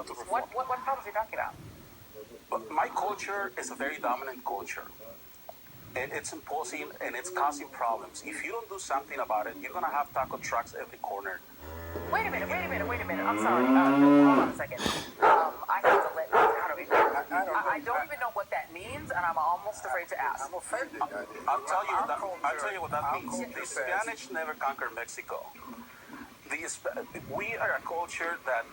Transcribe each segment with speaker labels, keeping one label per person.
Speaker 1: looking to reform.
Speaker 2: What problems are you talking about?
Speaker 1: But my culture is a very dominant culture. And it's imposing and it's causing problems. If you don't do something about it, you're gonna have taco trucks every corner.
Speaker 2: Wait a minute. I'm sorry. Hold on a second. I have to let. How do we? I don't even know what that means, and I'm almost afraid to ask.
Speaker 3: I'm offended.
Speaker 1: I'll tell you what that means. The Spanish never conquered Mexico. We are a culture that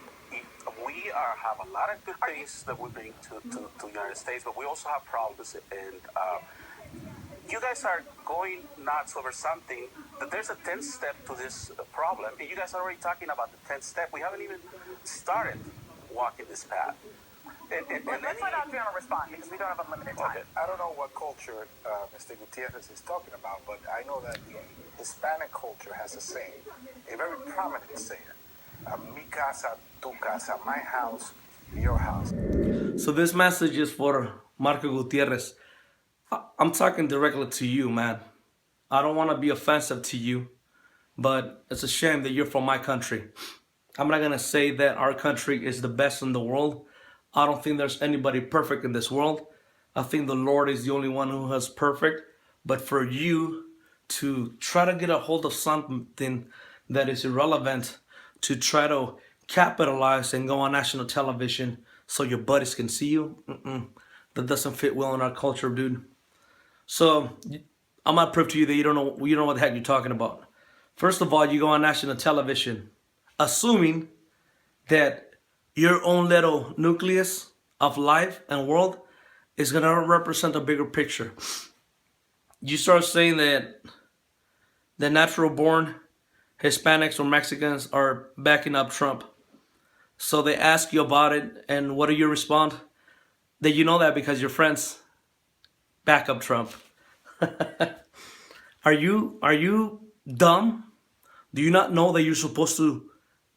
Speaker 1: have a lot of good things that we bring to the United States, but we also have problems. And you guys are going nuts over something that there's a 10th step to this problem, and you guys are already talking about the 10th step. We haven't even started walking this path.
Speaker 2: Let's let Adriano respond because we don't have unlimited time.
Speaker 3: Okay. I don't know what culture Mr. Gutierrez is talking about, but I know that the Hispanic culture has a saying, a very prominent saying, mi casa, tu casa, my house, your house.
Speaker 4: So this message is for Marco Gutierrez. I'm talking directly to you, man. I don't want to be offensive to you, but it's a shame that you're from my country. I'm not going to say that our country is the best in the world. I don't think there's anybody perfect in this world. I think the Lord is the only one who is perfect. But for you to try to get a hold of something that is irrelevant, to try to capitalize and go on national television so your buddies can see you, that doesn't fit well in our culture, dude. So I'm gonna prove to you that you don't know what the heck you're talking about. First of all, you go on national television, assuming that your own little nucleus of life and world is gonna represent a bigger picture. You start saying that the natural born Hispanics or Mexicans are backing up Trump. So they ask you about it, and what do you respond? That you know that because your friends back up Trump. Are you dumb? Do you not know that you're supposed to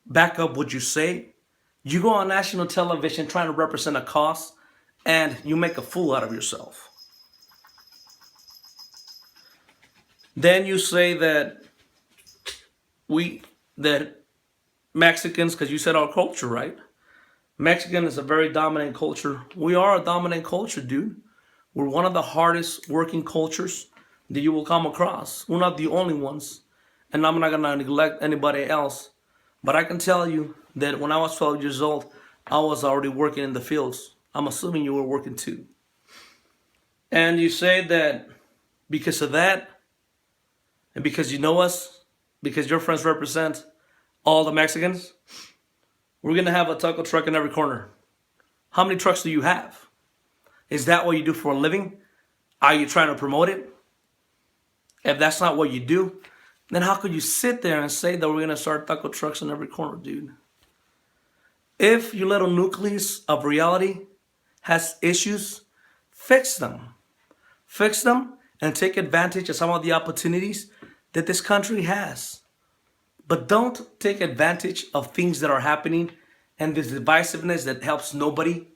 Speaker 4: back up what you say? You go on national television trying to represent a cause, and you make a fool out of yourself. Then you say that Mexicans, because you said our culture, right? Mexican is a very dominant culture. We are a dominant culture, dude. We're one of the hardest working cultures that you will come across. We're not the only ones. And I'm not going to neglect anybody else. But I can tell you that when I was 12 years old, I was already working in the fields. I'm assuming you were working too. And you say that because of that, and because you know us, because your friends represent all the Mexicans, we're going to have a taco truck in every corner. How many trucks do you have? Is that what you do for a living? Are you trying to promote it? If that's not what you do, then how could you sit there and say that we're going to start taco trucks in every corner, dude? If your little nucleus of reality has issues, fix them. Fix them and take advantage of some of the opportunities that this country has. But don't take advantage of things that are happening and this divisiveness that helps nobody.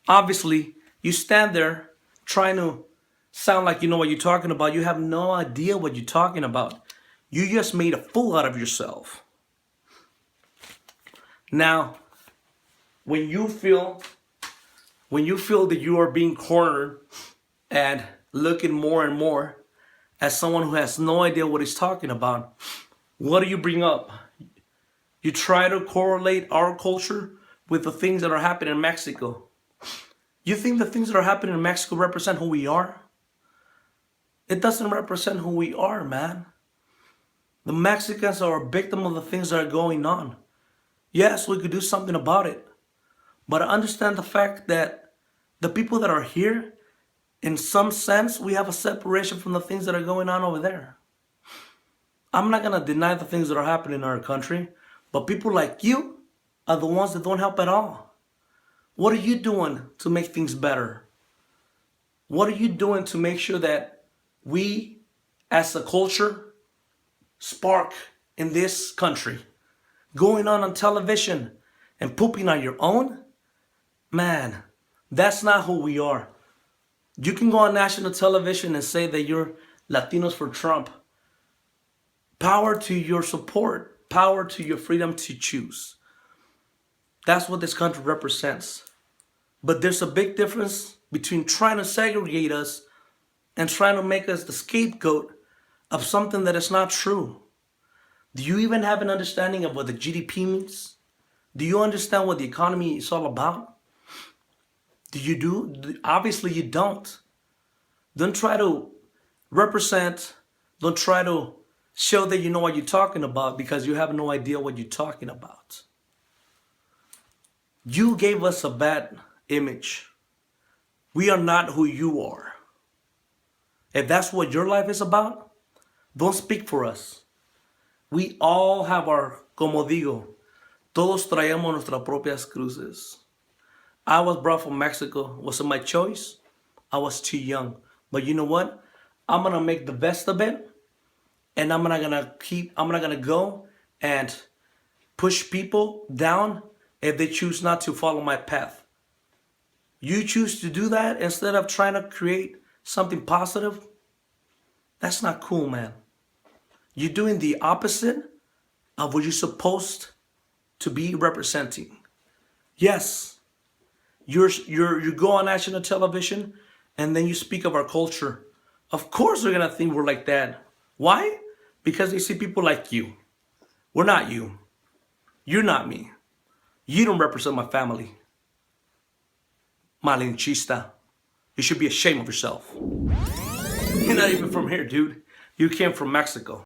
Speaker 4: Obviously, you stand there trying to sound like you know what you're talking about. You have no idea what you're talking about. You just made a fool out of yourself. Now, when you feel that you are being cornered and looking more and more as someone who has no idea what he's talking about, what do you bring up? You try to correlate our culture with the things that are happening in Mexico. You think the things that are happening in Mexico represent who we are? It doesn't represent who we are, man. The Mexicans are a victim of the things that are going on. Yes, we could do something about it. But I understand the fact that the people that are here, in some sense, we have a separation from the things that are going on over there. I'm not going to deny the things that are happening in our country, but people like you are the ones that don't help at all. What are you doing to make things better? What are you doing to make sure that we, as a culture, spark in this country? Going on television and pooping on your own? Man, that's not who we are. You can go on national television and say that you're Latinos for Trump. Power to your support. Power to your freedom to choose. That's what this country represents. But there's a big difference between trying to segregate us and trying to make us the scapegoat of something that is not true. Do you even have an understanding of what the GDP means? Do you understand what the economy is all about? Do you do? Obviously you don't. Don't try to represent, don't try to show that you know what you're talking about because you have no idea what you're talking about. You gave us a bad image. We are not who you are. If that's what your life is about, don't speak for us. We all have our, como digo, todos traemos nuestras propias cruces. I was brought from Mexico. Was it my choice? I was too young. But you know what? I'm gonna make the best of it. And I'm not gonna go and push people down if they choose not to follow my path. You choose to do that instead of trying to create something positive. That's not cool, man. You're doing the opposite of what you're supposed to be representing. Yes, you go on national television and then you speak of our culture. Of course they're gonna think we're like that. Why? Because they see people like you. We're not you. You're not me. You don't represent my family. Malinchista. You should be ashamed of yourself. You're not even from here, dude. You came from Mexico.